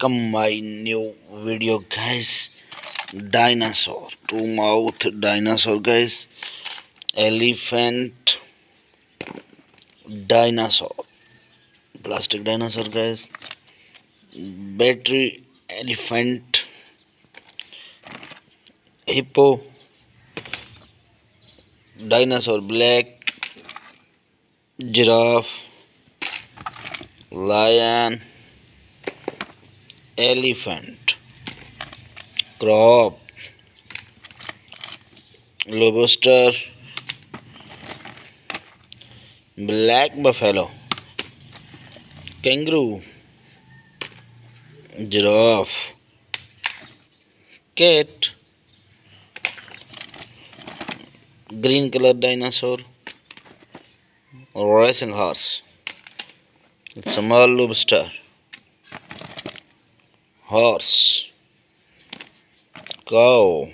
welcome my new video guys. Dinosaur, two mouth dinosaur guys. Elephant dinosaur, plastic dinosaur guys. Battery elephant, hippo dinosaur, black giraffe, lion, elephant, crop, lobster, black buffalo, kangaroo, giraffe, cat, green color dinosaur, racing horse, small lobster, horse, cow,